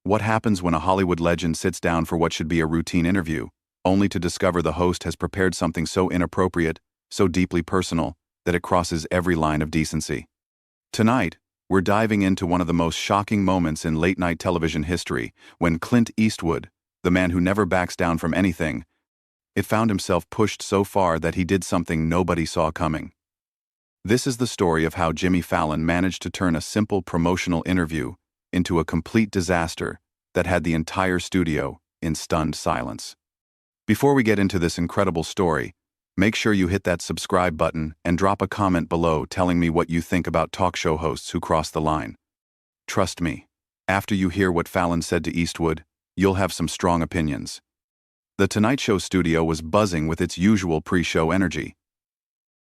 What happens when a Hollywood legend sits down for what should be a routine interview, only to discover the host has prepared something so inappropriate, so deeply personal, that it crosses every line of decency? Tonight, we're diving into one of the most shocking moments in late-night television history, when Clint Eastwood, the man who never backs down from anything, found himself pushed so far that he did something nobody saw coming. This is the story of how Jimmy Fallon managed to turn a simple promotional interview into a complete disaster that had the entire studio in stunned silence. Before we get into this incredible story, make sure you hit that subscribe button and drop a comment below telling me what you think about talk show hosts who cross the line. Trust me, after you hear what Fallon said to Eastwood, you'll have some strong opinions. The Tonight Show studio was buzzing with its usual pre-show energy.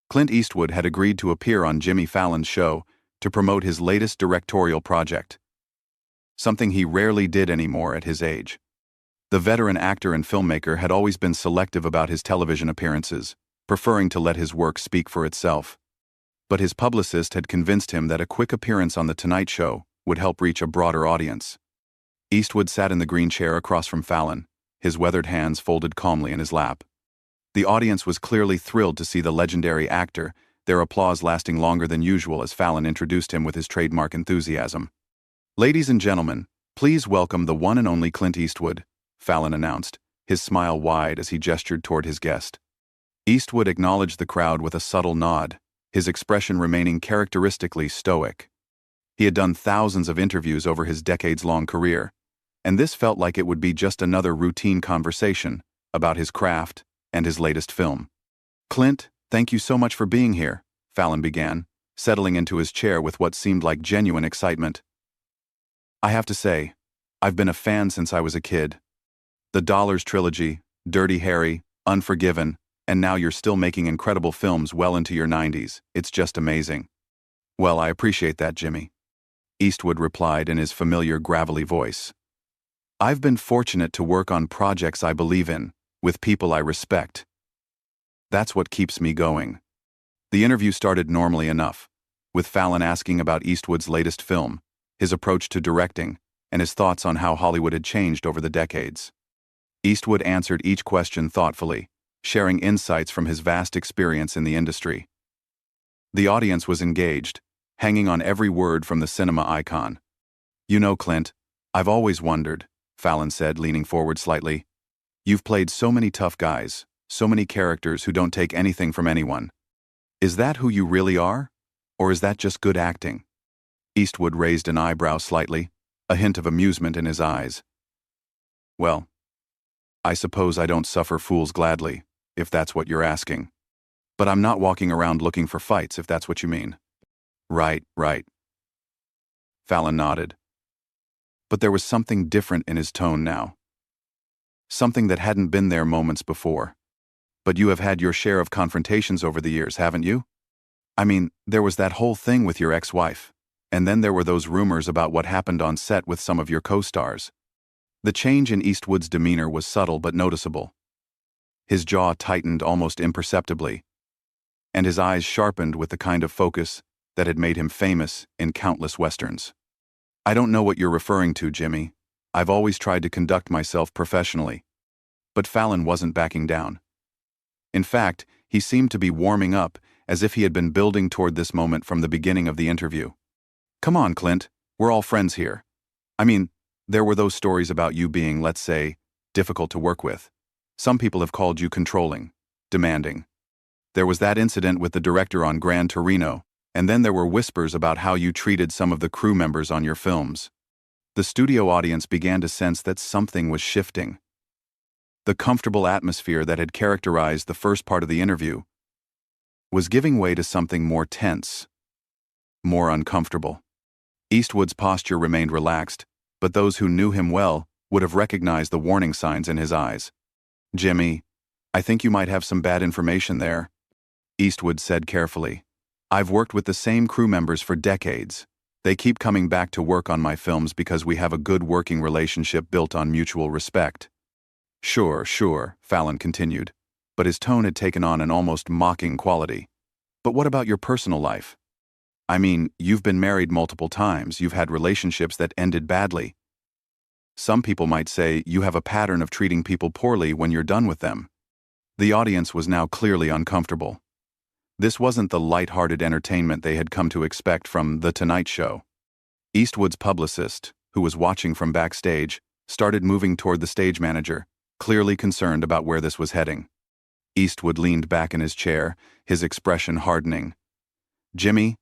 Clint Eastwood had agreed to appear on Jimmy Fallon's show to promote his latest directorial project, something he rarely did anymore at his age. The veteran actor and filmmaker had always been selective about his television appearances, preferring to let his work speak for itself. But his publicist had convinced him that a quick appearance on The Tonight Show would help reach a broader audience. Eastwood sat in the green chair across from Fallon, his weathered hands folded calmly in his lap. The audience was clearly thrilled to see the legendary actor, their applause lasting longer than usual as Fallon introduced him with his trademark enthusiasm. "Ladies and gentlemen, please welcome the one and only Clint Eastwood," Fallon announced, his smile wide as he gestured toward his guest. Eastwood acknowledged the crowd with a subtle nod, his expression remaining characteristically stoic. He had done thousands of interviews over his decades-long career, and this felt like it would be just another routine conversation about his craft and his latest film. "Clint, thank you so much for being here," Fallon began, settling into his chair with what seemed like genuine excitement. "I have to say, I've been a fan since I was a kid. The Dollars trilogy, Dirty Harry, Unforgiven, and now you're still making incredible films well into your 90s. It's just amazing." "Well, I appreciate that, Jimmy," Eastwood replied in his familiar gravelly voice. "I've been fortunate to work on projects I believe in, with people I respect. That's what keeps me going." The interview started normally enough, with Fallon asking about Eastwood's latest film, his approach to directing, and his thoughts on how Hollywood had changed over the decades. Eastwood answered each question thoughtfully, sharing insights from his vast experience in the industry. The audience was engaged, hanging on every word from the cinema icon. "You know, Clint, I've always wondered," Fallon said, leaning forward slightly. "You've played so many tough guys, so many characters who don't take anything from anyone. Is that who you really are? Or is that just good acting?" Eastwood raised an eyebrow slightly, a hint of amusement in his eyes. "Well, I suppose I don't suffer fools gladly, if that's what you're asking. But I'm not walking around looking for fights, if that's what you mean." Right. Fallon nodded. But there was something different in his tone now. Something that hadn't been there moments before. "But you have had your share of confrontations over the years, haven't you? I mean, there was that whole thing with your ex-wife. And then there were those rumors about what happened on set with some of your co-stars." The change in Eastwood's demeanor was subtle but noticeable. His jaw tightened almost imperceptibly, and his eyes sharpened with the kind of focus that had made him famous in countless westerns. "I don't know what you're referring to, Jimmy. I've always tried to conduct myself professionally." But Fallon wasn't backing down. In fact, he seemed to be warming up, as if he had been building toward this moment from the beginning of the interview. "Come on, Clint, we're all friends here. I mean, there were those stories about you being, let's say, difficult to work with. Some people have called you controlling, demanding. There was that incident with the director on Gran Torino, and then there were whispers about how you treated some of the crew members on your films." The studio audience began to sense that something was shifting. The comfortable atmosphere that had characterized the first part of the interview was giving way to something more tense, more uncomfortable. Eastwood's posture remained relaxed, but those who knew him well would have recognized the warning signs in his eyes. "Jimmy, I think you might have some bad information there," Eastwood said carefully. "I've worked with the same crew members for decades. They keep coming back to work on my films because we have a good working relationship built on mutual respect." Sure, Fallon continued, but his tone had taken on an almost mocking quality. "But what about your personal life? I mean, you've been married multiple times, you've had relationships that ended badly. Some people might say you have a pattern of treating people poorly when you're done with them. The audience was now clearly uncomfortable. This wasn't the light-hearted entertainment they had come to expect from The Tonight Show. Eastwood's publicist, who was watching from backstage, started moving toward the stage manager, clearly concerned about where this was heading. Eastwood leaned back in his chair, his expression hardening. "Jimmy,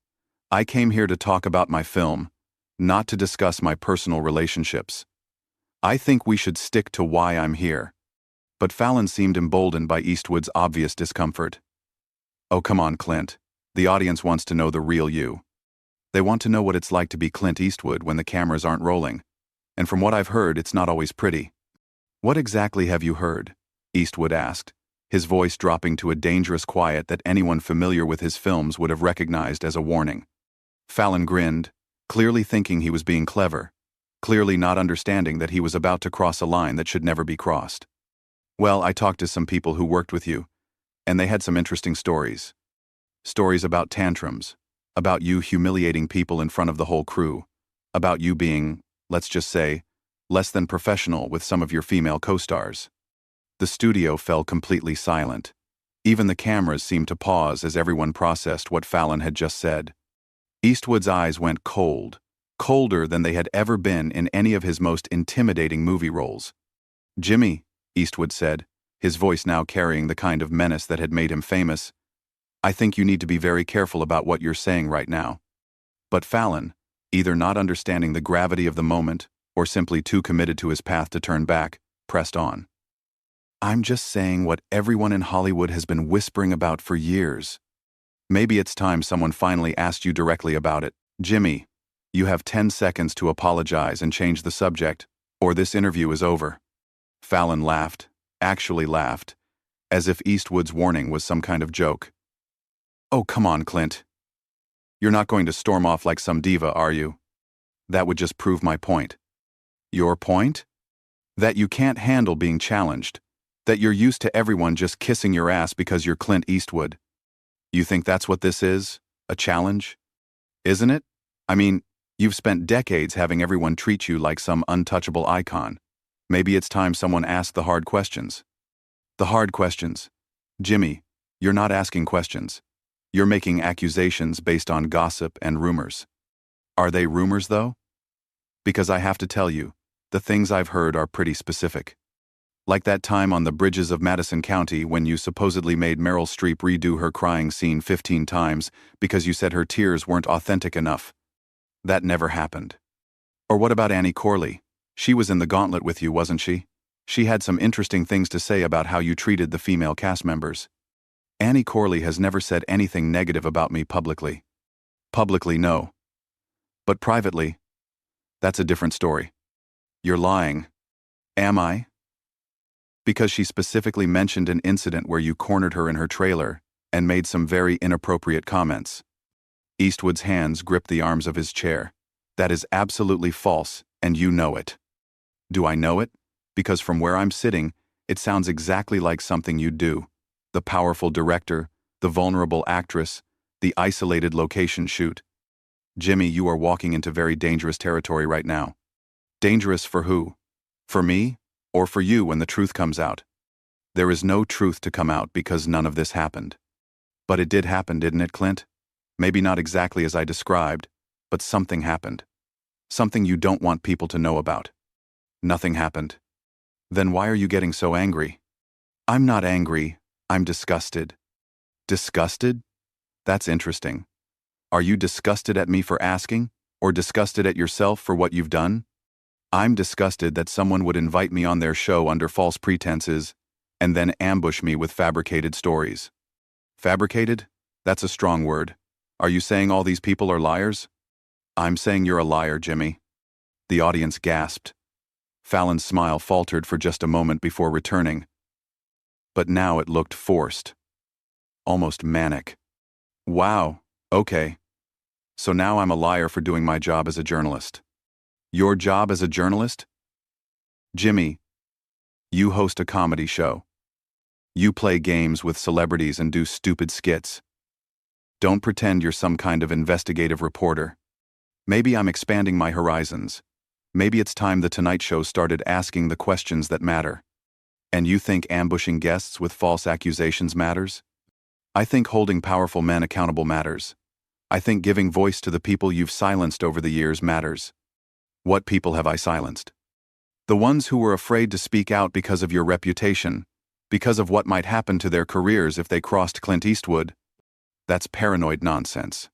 I came here to talk about my film, not to discuss my personal relationships. I think we should stick to why I'm here." But Fallon seemed emboldened by Eastwood's obvious discomfort. "Oh, come on, Clint. The audience wants to know the real you. They want to know what it's like to be Clint Eastwood when the cameras aren't rolling. And from what I've heard, it's not always pretty." "What exactly have you heard?" Eastwood asked, his voice dropping to a dangerous quiet that anyone familiar with his films would have recognized as a warning. Fallon grinned, clearly thinking he was being clever, clearly not understanding that he was about to cross a line that should never be crossed. "Well, I talked to some people who worked with you, and they had some interesting stories. Stories about tantrums, about you humiliating people in front of the whole crew, about you being, let's just say, less than professional with some of your female co-stars." The studio fell completely silent. Even the cameras seemed to pause as everyone processed what Fallon had just said. Eastwood's eyes went cold, colder than they had ever been in any of his most intimidating movie roles. "Jimmy," Eastwood said, his voice now carrying the kind of menace that had made him famous, "I think you need to be very careful about what you're saying right now." But Fallon, either not understanding the gravity of the moment or simply too committed to his path to turn back, pressed on. "I'm just saying what everyone in Hollywood has been whispering about for years. Maybe it's time someone finally asked you directly about it. Jimmy, you have 10 seconds to apologize and change the subject, or this interview is over." Fallon laughed, actually laughed, as if Eastwood's warning was some kind of joke. "Oh, come on, Clint. You're not going to storm off like some diva, are you? That would just prove my point." "Your point?" "That you can't handle being challenged. That you're used to everyone just kissing your ass because you're Clint Eastwood. You think that's what this is? A challenge? Isn't it? I mean, you've spent decades having everyone treat you like some untouchable icon. Maybe it's time someone asked the hard questions." "The hard questions. Jimmy, you're not asking questions. You're making accusations based on gossip and rumors." "Are they rumors, though?" "Because I have to tell you, the things I've heard are pretty specific. Like that time on the bridges of Madison County when you supposedly made Meryl Streep redo her crying scene 15 times because you said her tears weren't authentic enough. That never happened. Or what about Annie Corley? She was in the gauntlet with you, wasn't she? She had some interesting things to say about how you treated the female cast members. Annie Corley has never said anything negative about me publicly. Publicly, no. But privately, that's a different story." "You're lying." "Am I?" "Because she specifically mentioned an incident where you cornered her in her trailer and made some very inappropriate comments." Eastwood's hands gripped the arms of his chair. "That is absolutely false, and you know it." "Do I know it? Because from where I'm sitting, it sounds exactly like something you'd do. The powerful director, the vulnerable actress, the isolated location shoot. Jimmy, you are walking into very dangerous territory right now." "Dangerous for who? For me? Or for you when the truth comes out?" "There is no truth to come out because none of this happened." "But it did happen, didn't it, Clint? Maybe not exactly as I described, but something happened. Something you don't want people to know about." "Nothing happened." "Then why are you getting so angry?" "I'm not angry. I'm disgusted." "Disgusted? That's interesting. Are you disgusted at me for asking, or disgusted at yourself for what you've done?" "I'm disgusted that someone would invite me on their show under false pretenses and then ambush me with fabricated stories." "Fabricated? That's a strong word. Are you saying all these people are liars?" "I'm saying you're a liar, Jimmy." The audience gasped. Fallon's smile faltered for just a moment before returning. But now it looked forced. Almost manic. "Wow, okay. So now I'm a liar for doing my job as a journalist." "Your job as a journalist?" "Jimmy, you host a comedy show. You play games with celebrities and do stupid skits. Don't pretend you're some kind of investigative reporter. Maybe I'm expanding my horizons. Maybe it's time The Tonight Show started asking the questions that matter. And you think ambushing guests with false accusations matters? I think holding powerful men accountable matters. I think giving voice to the people you've silenced over the years matters. What people have I silenced? The ones who were afraid to speak out because of your reputation, because of what might happen to their careers if they crossed Clint Eastwood. That's paranoid nonsense.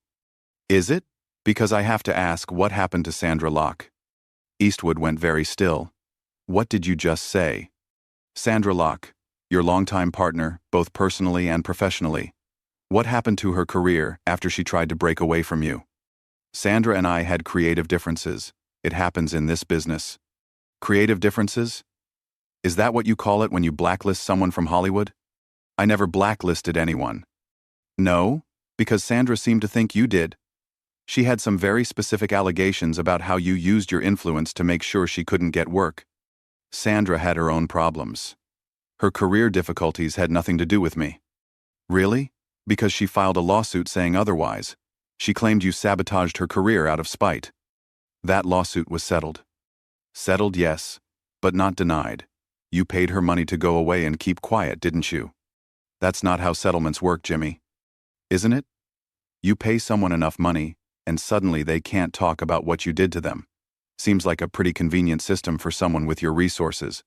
Is it? Because I have to ask, what happened to Sandra Locke? Eastwood went very still. What did you just say? Sandra Locke, your longtime partner, both personally and professionally. What happened to her career after she tried to break away from you? Sandra and I had creative differences. It happens in this business. Creative differences? Is that what you call it when you blacklist someone from Hollywood? I never blacklisted anyone. No, because Sandra seemed to think you did. She had some very specific allegations about how you used your influence to make sure she couldn't get work. Sandra had her own problems. Her career difficulties had nothing to do with me. Really? Because she filed a lawsuit saying otherwise. She claimed you sabotaged her career out of spite. That lawsuit was settled. Settled, yes, but not denied. You paid her money to go away and keep quiet, didn't you? That's not how settlements work, Jimmy. Isn't it? You pay someone enough money, and suddenly they can't talk about what you did to them. Seems like a pretty convenient system for someone with your resources.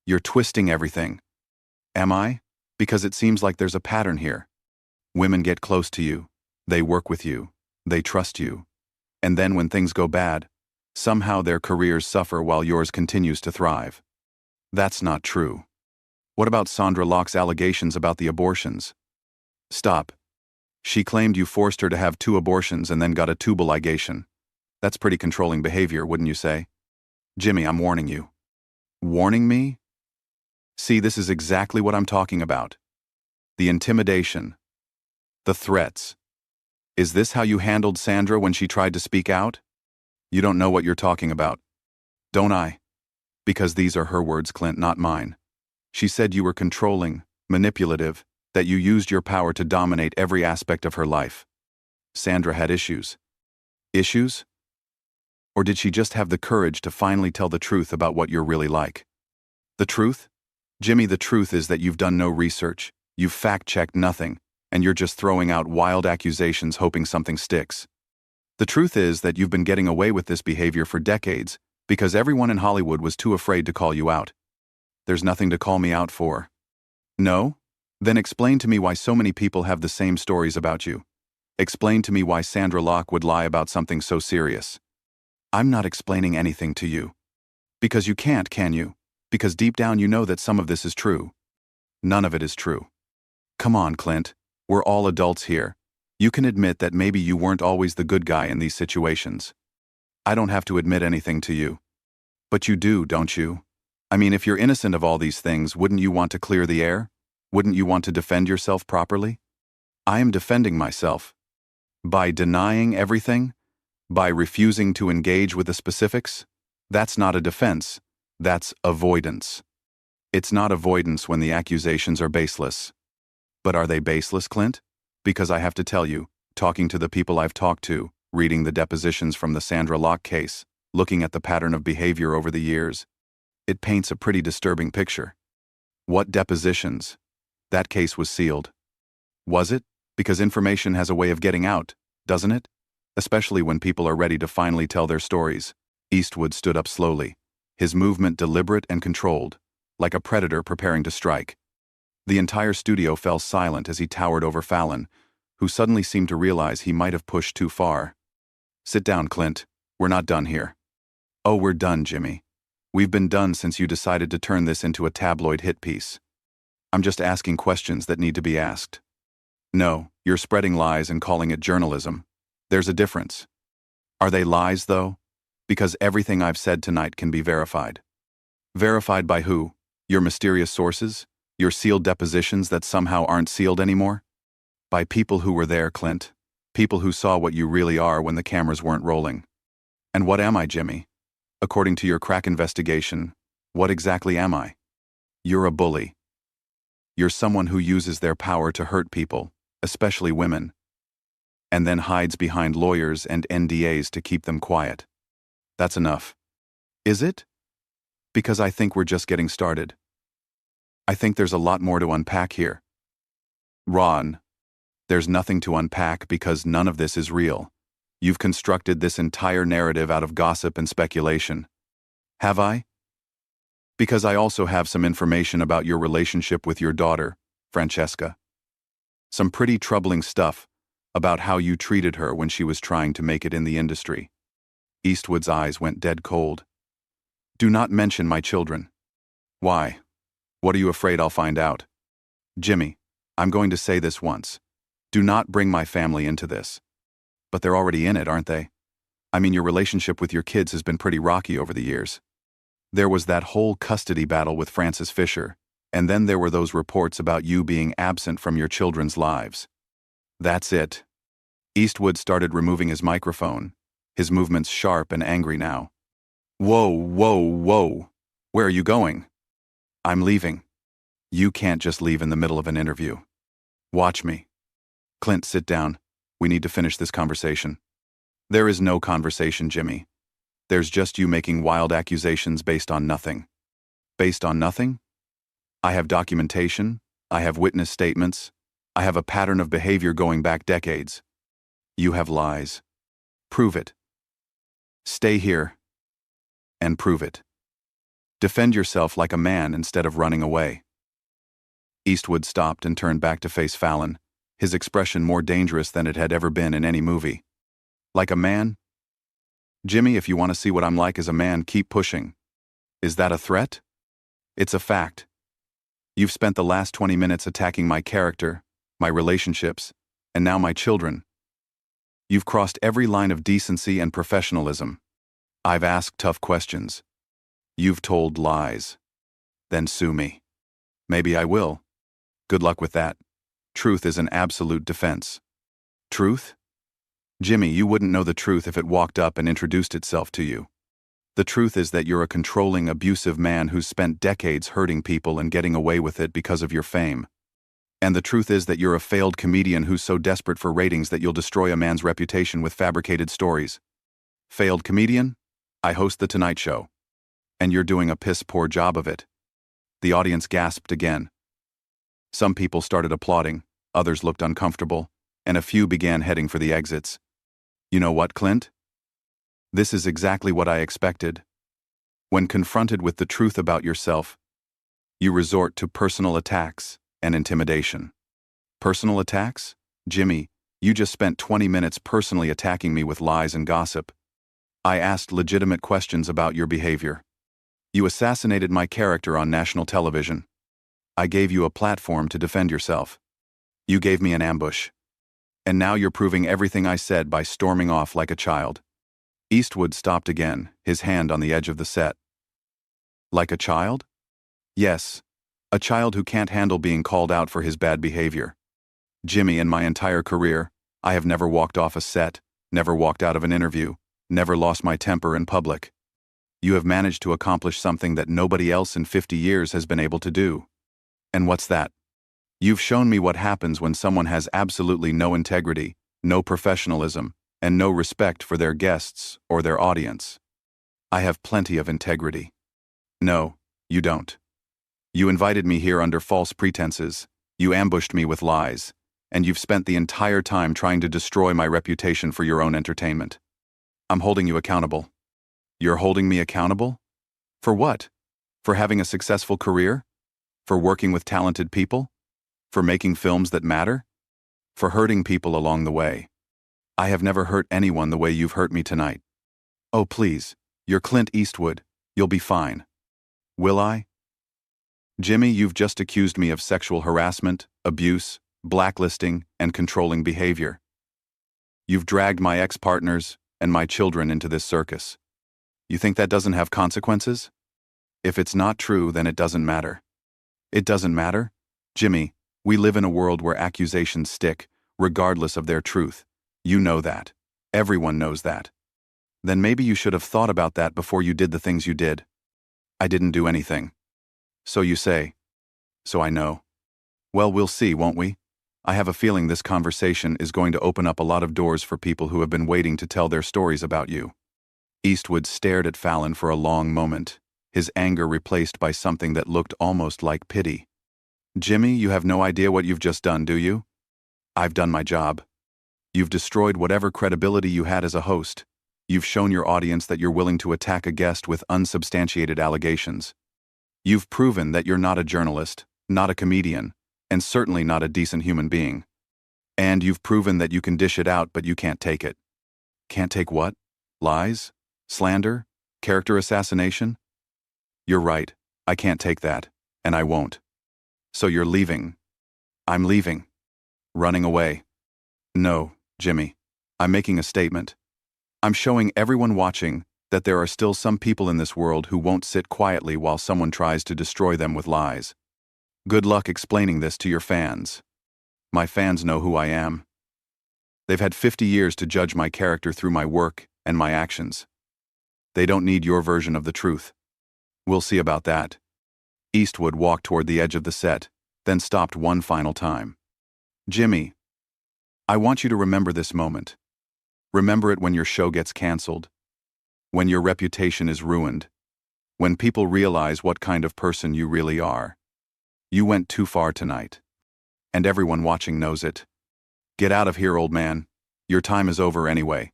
You're twisting everything. Am I? Because it seems like there's a pattern here. Women get close to you. They work with you. They trust you. And then when things go bad, somehow their careers suffer while yours continues to thrive. That's not true. What about Sandra Locke's allegations about the abortions? Stop. She claimed you forced her to have 2 abortions and then got a tubal ligation. That's pretty controlling behavior, wouldn't you say? Jimmy, I'm warning you. Warning me? See, this is exactly what I'm talking about. The intimidation. The threats. Is this how you handled Sandra when she tried to speak out? You don't know what you're talking about. Don't I? Because these are her words, Clint, not mine. She said you were controlling, manipulative, that you used your power to dominate every aspect of her life. Sandra had issues. Issues? Or did she just have the courage to finally tell the truth about what you're really like? The truth? Jimmy, the truth is that you've done no research, you've fact-checked nothing, and you're just throwing out wild accusations hoping something sticks. The truth is that you've been getting away with this behavior for decades because everyone in Hollywood was too afraid to call you out. There's nothing to call me out for. No? Then explain to me why so many people have the same stories about you. Explain to me why Sandra Locke would lie about something so serious. I'm not explaining anything to you. Because you can't, can you? Because deep down you know that some of this is true. None of it is true. Come on, Clint. We're all adults here. You can admit that maybe you weren't always the good guy in these situations. I don't have to admit anything to you. But you do, don't you? I mean, if you're innocent of all these things, wouldn't you want to clear the air? Wouldn't you want to defend yourself properly? I am defending myself. By denying everything? By refusing to engage with the specifics? That's not a defense. That's avoidance. It's not avoidance when the accusations are baseless. But are they baseless, Clint? Because I have to tell you, talking to the people I've talked to, reading the depositions from the Sandra Locke case, looking at the pattern of behavior over the years, it paints a pretty disturbing picture. What depositions? That case was sealed. Was it? Because information has a way of getting out, doesn't it? Especially when people are ready to finally tell their stories. Eastwood stood up slowly, his movement deliberate and controlled, like a predator preparing to strike. The entire studio fell silent as he towered over Fallon, who suddenly seemed to realize he might have pushed too far. Sit down, Clint. We're not done here. Oh, we're done, Jimmy. We've been done since you decided to turn this into a tabloid hit piece. I'm just asking questions that need to be asked. No, you're spreading lies and calling it journalism. There's a difference. Are they lies, though? Because everything I've said tonight can be verified. Verified by who? Your mysterious sources? Your sealed depositions that somehow aren't sealed anymore? By people who were there, Clint. People who saw what you really are when the cameras weren't rolling. And what am I, Jimmy? According to your crack investigation, what exactly am I? You're a bully. You're someone who uses their power to hurt people, especially women, and then hides behind lawyers and NDAs to keep them quiet. That's enough. Is it? Because I think we're just getting started. I think there's a lot more to unpack here. Ron, there's nothing to unpack because none of this is real. You've constructed this entire narrative out of gossip and speculation. Have I? Because I also have some information about your relationship with your daughter, Francesca. Some pretty troubling stuff about how you treated her when she was trying to make it in the industry. Eastwood's eyes went dead cold. Do not mention my children. Why? What are you afraid I'll find out? Jimmy, I'm going to say this once. Do not bring my family into this. But they're already in it, aren't they? I mean, your relationship with your kids has been pretty rocky over the years. There was that whole custody battle with Francis Fisher, and then there were those reports about you being absent from your children's lives. That's it. Eastwood started removing his microphone, his movements sharp and angry now. Whoa, whoa, whoa. Where are you going? I'm leaving. You can't just leave in the middle of an interview. Watch me. Clint, sit down. We need to finish this conversation. There is no conversation, Jimmy. There's just you making wild accusations based on nothing. Based on nothing? I have documentation. I have witness statements. I have a pattern of behavior going back decades. You have lies. Prove it. Stay here and prove it. Defend yourself like a man instead of running away. Eastwood stopped and turned back to face Fallon, his expression more dangerous than it had ever been in any movie. Like a man? Jimmy, if you want to see what I'm like as a man, keep pushing. Is that a threat? It's a fact. You've spent the last 20 minutes attacking my character, my relationships, and now my children. You've crossed every line of decency and professionalism. I've asked tough questions. You've told lies. Then sue me. Maybe I will. Good luck with that. Truth is an absolute defense. Truth? Jimmy, you wouldn't know the truth if it walked up and introduced itself to you. The truth is that you're a controlling, abusive man who's spent decades hurting people and getting away with it because of your fame. And the truth is that you're a failed comedian who's so desperate for ratings that you'll destroy a man's reputation with fabricated stories. Failed comedian? I host The Tonight Show. And you're doing a piss-poor job of it. The audience gasped again. Some people started applauding, others looked uncomfortable, and a few began heading for the exits. You know what, Clint? This is exactly what I expected. When confronted with the truth about yourself, you resort to personal attacks and intimidation. Personal attacks? Jimmy, you just spent 20 minutes personally attacking me with lies and gossip. I asked legitimate questions about your behavior. You assassinated my character on national television. I gave you a platform to defend yourself. You gave me an ambush. And now you're proving everything I said by storming off like a child. Eastwood stopped again, his hand on the edge of the set. Like a child? Yes, a child who can't handle being called out for his bad behavior. Jimmy, in my entire career, I have never walked off a set, never walked out of an interview, never lost my temper in public. You have managed to accomplish something that nobody else in 50 years has been able to do. And what's that? You've shown me what happens when someone has absolutely no integrity, no professionalism, and no respect for their guests or their audience. I have plenty of integrity. No, you don't. You invited me here under false pretenses, you ambushed me with lies, and you've spent the entire time trying to destroy my reputation for your own entertainment. I'm holding you accountable. You're holding me accountable? For what? For having a successful career? For working with talented people? For making films that matter? For hurting people along the way? I have never hurt anyone the way you've hurt me tonight. Oh, please, you're Clint Eastwood. You'll be fine. Will I? Jimmy, you've just accused me of sexual harassment, abuse, blacklisting, and controlling behavior. You've dragged my ex-partners and my children into this circus. You think that doesn't have consequences? If it's not true, then it doesn't matter. It doesn't matter? Jimmy, we live in a world where accusations stick, regardless of their truth. You know that. Everyone knows that. Then maybe you should have thought about that before you did the things you did. I didn't do anything. So you say. So I know. Well, we'll see, won't we? I have a feeling this conversation is going to open up a lot of doors for people who have been waiting to tell their stories about you. Eastwood stared at Fallon for a long moment, his anger replaced by something that looked almost like pity. "Jimmy, you have no idea what you've just done, do you? I've done my job. You've destroyed whatever credibility you had as a host. You've shown your audience that you're willing to attack a guest with unsubstantiated allegations. You've proven that you're not a journalist, not a comedian, and certainly not a decent human being. And you've proven that you can dish it out, but you can't take it." "Can't take what? Lies? Slander? Character assassination?" "You're right. I can't take that, and I won't." "So you're leaving?" "I'm leaving." "Running away?" "No, Jimmy. I'm making a statement. I'm showing everyone watching that there are still some people in this world who won't sit quietly while someone tries to destroy them with lies. Good luck explaining this to your fans. My fans know who I am. They've had 50 years to judge my character through my work and my actions. They don't need your version of the truth. We'll see about that." Eastwood walked toward the edge of the set, then stopped one final time. "Jimmy, I want you to remember this moment. Remember it when your show gets canceled, when your reputation is ruined, when people realize what kind of person you really are. You went too far tonight. And everyone watching knows it. Get out of here, old man. Your time is over anyway."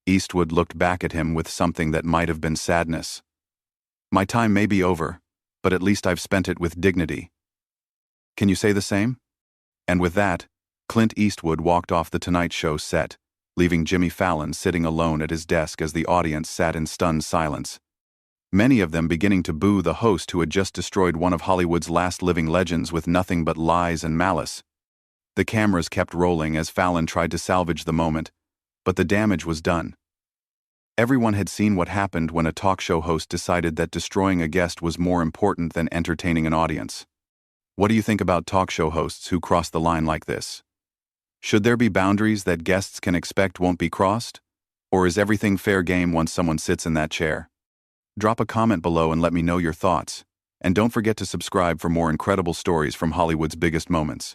Eastwood looked back at him with something that might have been sadness. "My time may be over, but at least I've spent it with dignity. Can you say the same?" And with that, Clint Eastwood walked off the Tonight Show set, leaving Jimmy Fallon sitting alone at his desk as the audience sat in stunned silence. Many of them beginning to boo the host who had just destroyed one of Hollywood's last living legends with nothing but lies and malice. The cameras kept rolling as Fallon tried to salvage the moment, but the damage was done. Everyone had seen what happened when a talk show host decided that destroying a guest was more important than entertaining an audience. What do you think about talk show hosts who cross the line like this? Should there be boundaries that guests can expect won't be crossed? Or is everything fair game once someone sits in that chair? Drop a comment below and let me know your thoughts. And don't forget to subscribe for more incredible stories from Hollywood's biggest moments.